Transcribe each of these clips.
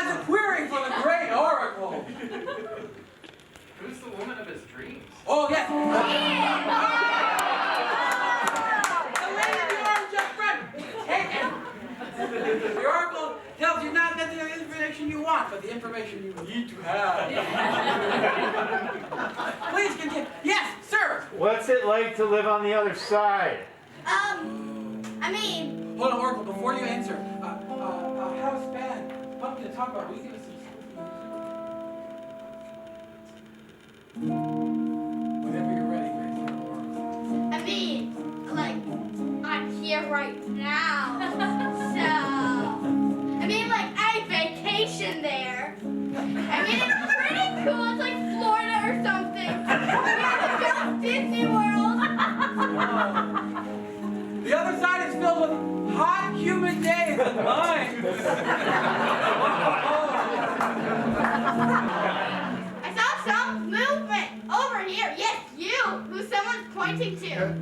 has a query for the great oracle. Who's the woman of his dreams? Oh, yes. The lady in the orange up front. Take it. The oracle tells you not that the information you want, but the information you need to have. Please continue. Yes, sir. What's it like to live on the other side? I mean... Hold on, Oracle, before you answer. How's bad? Something to talk about. We give us some whenever you're ready, great Oracle. I mean, like, I'm here right now. So... I mean, like, I vacation there. I mean, it's pretty cool. It's like Florida or something. I mean, it's Disney World. The other side is filled with hot, humid days and mine. I saw some movement over here. Yes, you, who someone's pointing to.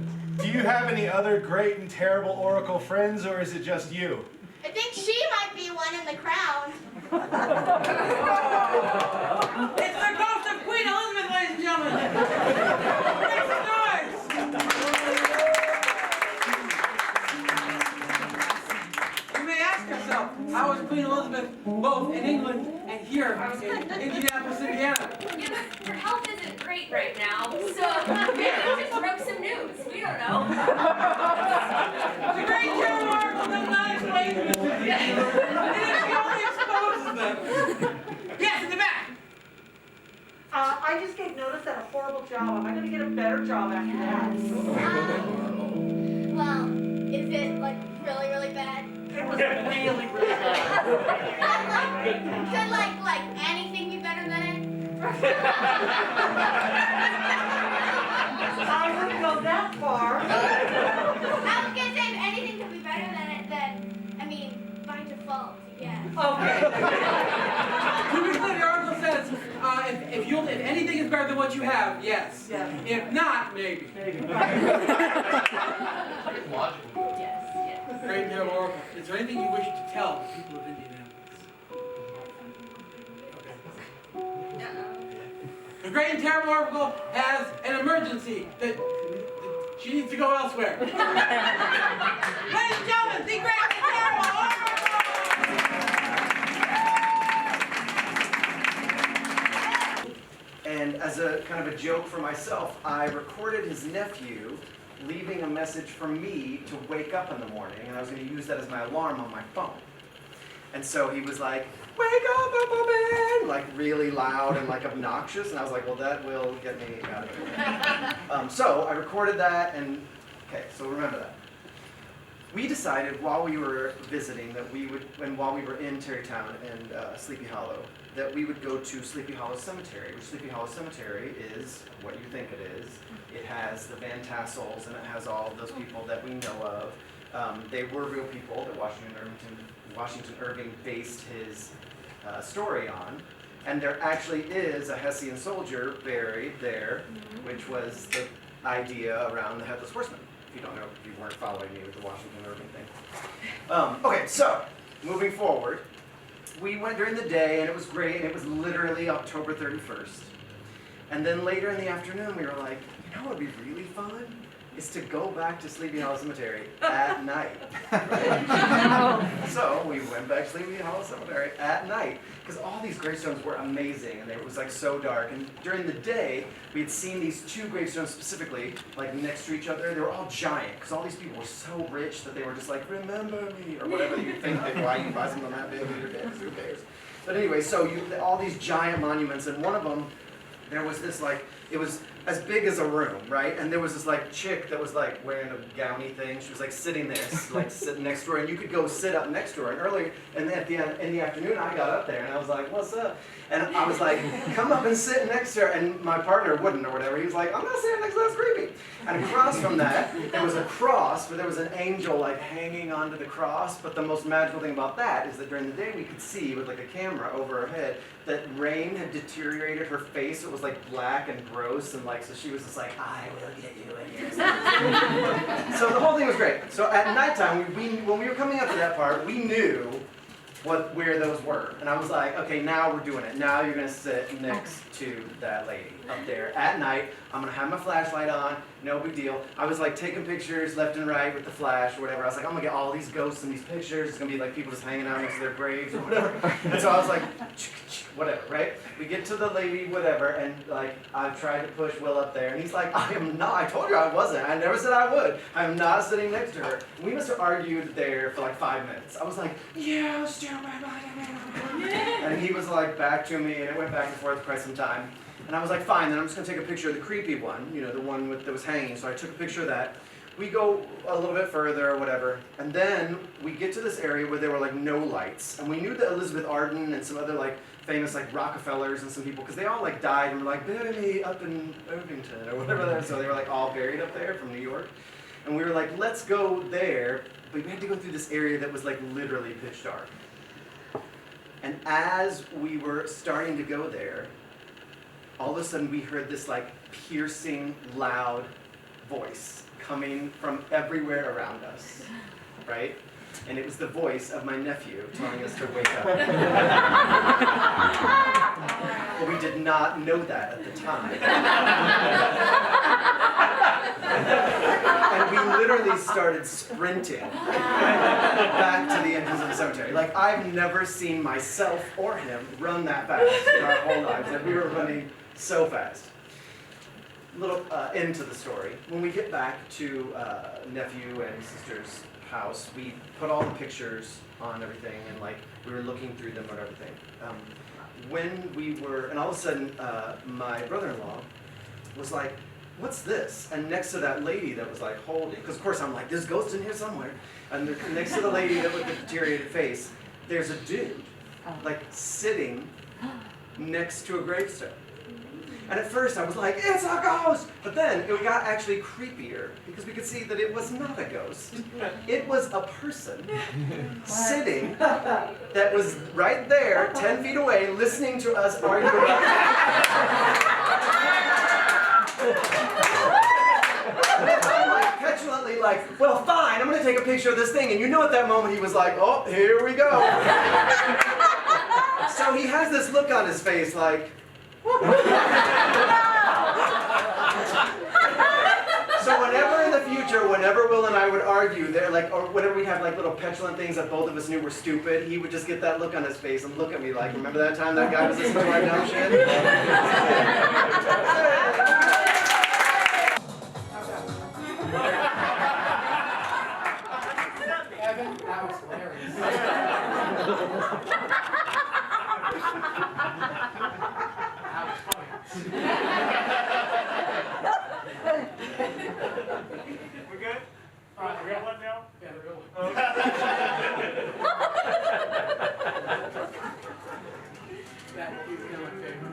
Do you have any other great and terrible oracle friends, or is it just you? I think she might be one in the crowd. It's the ghost of Queen Elizabeth, ladies and gentlemen. Make some noise. You may ask yourself, how is Queen Elizabeth both in England and here in Indianapolis, Indiana? Yeah, but her health isn't great right now, so maybe just broke some news. We don't know. The great Joe Oracle does not explain this to you. It only exposes them. Yes, in the back. I just gave notice at a horrible job. Am I going to get a better job after that? Well, is it, like, really, really bad? It was really, really bad. Could, like anything be better than it? I wouldn't go that far. I was gonna say if anything could be better than it, then, I mean, by default, yeah. Okay. To be clear, the article says, if anything is better than what you have, yes. Yes. If not, maybe. Logical. Yes. Great Joe Oracle, is there anything you wish to tell the people of Indianapolis? The great and terrible Oracle has an emergency that she needs to go elsewhere. Ladies and gentlemen, the great and terrible Oracle! And as a kind of a joke for myself, I recorded his nephew leaving a message for me to wake up in the morning, and I was going to use that as my alarm on my phone. And so he was like, "Wake up, Papa Man!" like really loud and like obnoxious, and I was like, well, that will get me out of here. So I recorded that, and okay, so remember that. We decided while we were visiting that we would, and while we were in Tarrytown and Sleepy Hollow, that we would go to Sleepy Hollow Cemetery, which Sleepy Hollow Cemetery is what you think it is. It has the Van Tassels, and it has all of those people that we know of. They were real people that Washington Irving based his story on. And there actually is a Hessian soldier buried there, which was the idea around the Headless Horseman. If you don't know, if you weren't following me with the Washington Irving thing. Okay, so moving forward, we went during the day and it was great, and it was literally October 31st. And then later in the afternoon, we were like, you know what would be really fun? Is to go back to Sleepy Hollow Cemetery at night. Right? So we went back to Sleepy Hollow Cemetery at night, because all these gravestones were amazing, and it was like so dark. And during the day, we had seen these two gravestones specifically, like next to each other. They were all giant, because all these people were so rich that they were just like, remember me, or whatever you think that why you buy something that big, who cares? But anyway, so all these giant monuments, and one of them, there was this like, it was as big as a room, right? And there was this like chick that was like wearing a gowny thing. She was like sitting there, like sitting next to her, and you could go sit up next to her. And earlier, and then in the afternoon, I got up there and I was like, "What's up?" And I was like, "Come up and sit next to her." And my partner wouldn't, or whatever. He was like, "I'm not sitting next to her. That's creepy." And across from that, there was a cross, but there was an angel like hanging onto the cross. But the most magical thing about that is that during the day we could see with like a camera over her head that rain had deteriorated her face. It was like black and gross, and like so she was just like, "I will get you in here." So the whole thing was great. So at nighttime, when we were coming up to that part, we knew where those were. And I was like, okay, now we're doing it. Now you're gonna sit next to that lady up there at night. I'm gonna have my flashlight on, no big deal. I was like taking pictures left and right with the flash or whatever. I was like, I'm gonna get all these ghosts in these pictures. It's gonna be like people just hanging out next to their graves or whatever. And so I was like, whatever, right? We get to the lady, whatever, and like I tried to push Will up there, and he's like, I am not. I told you I wasn't. I never said I would. I'm not sitting next to her. We must have argued there for like 5 minutes. I was like, yeah, stupid. And he was like back to me, and it went back and forth for quite some time. And I was like, fine, then I'm just gonna take a picture of the creepy one, you know, the one that was hanging. So I took a picture of that. We go a little bit further or whatever, and then we get to this area where there were like no lights. And we knew that Elizabeth Arden and some other like famous like Rockefellers and some people, because they all like died and were like, bury me up in Irvington or whatever they were. So they were like all buried up there from New York. And we were like, let's go there, but we had to go through this area that was like literally pitch dark. And as we were starting to go there, all of a sudden we heard this like piercing, loud voice coming from everywhere around us, right? And it was the voice of my nephew telling us to wake up. But we did not know that at the time. And we literally started sprinting back to the entrance of the cemetery. Like, I've never seen myself or him run that fast in our whole lives. And we were running so fast. Little into the story. When we get back to nephew and sister's house, we put all the pictures on everything, and like we were looking through them and everything. When we were, and all of a sudden, my brother-in-law was like, "What's this?" And next to that lady that was like holding, because of course I'm like, "There's ghosts in here somewhere." And next to the lady that with the deteriorated face, there's a dude, like sitting next to a gravestone. And at first I was like, it's a ghost! But then it got actually creepier because we could see that it was not a ghost. It was a person sitting that was right there, 10 feet away, listening to us argue about I'm like petulantly like, well fine, I'm gonna take a picture of this thing. And you know at that moment he was like, oh, here we go. So he has this look on his face like, so whenever in the future, whenever Will and I would argue, they're like, or whenever we'd have like little petulant things that both of us knew were stupid, he would just get that look on his face and look at me like, remember that time that guy was listening to our dumb shit? Evan, that was hilarious. We good? The real one now? Yeah, the real one. That is my favorite.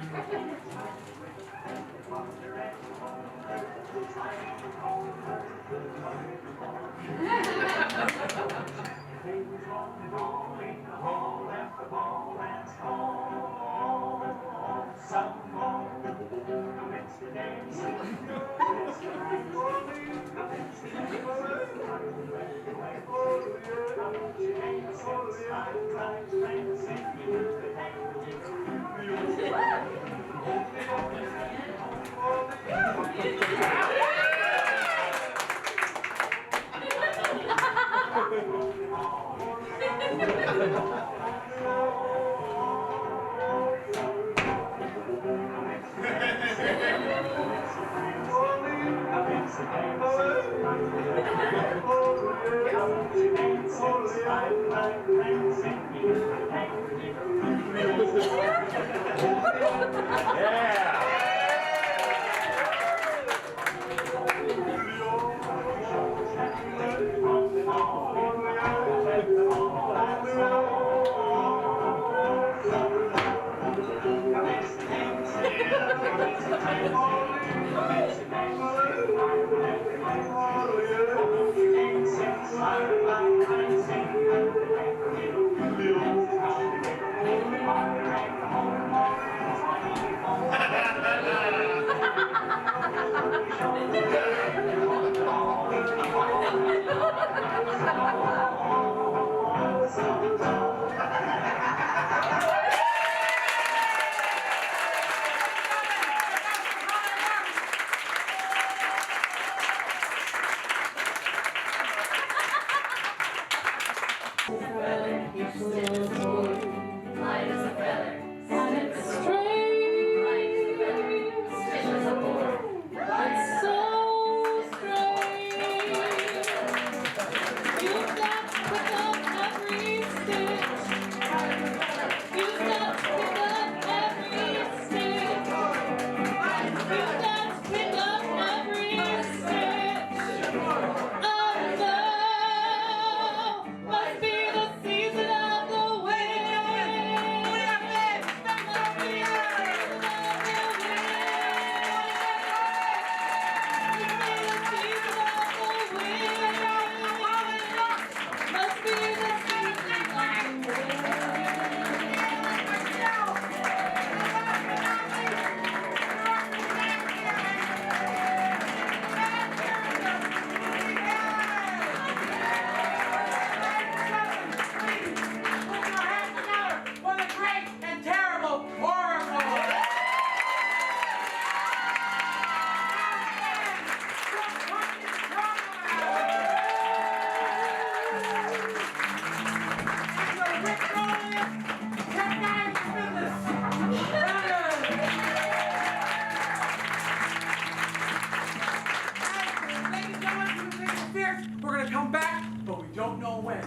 We're gonna come back, but we don't know when.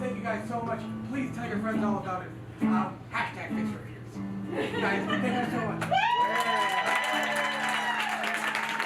Thank you guys so much. Please tell your friends all about it. Hashtag Fix for Fears. Guys, thank you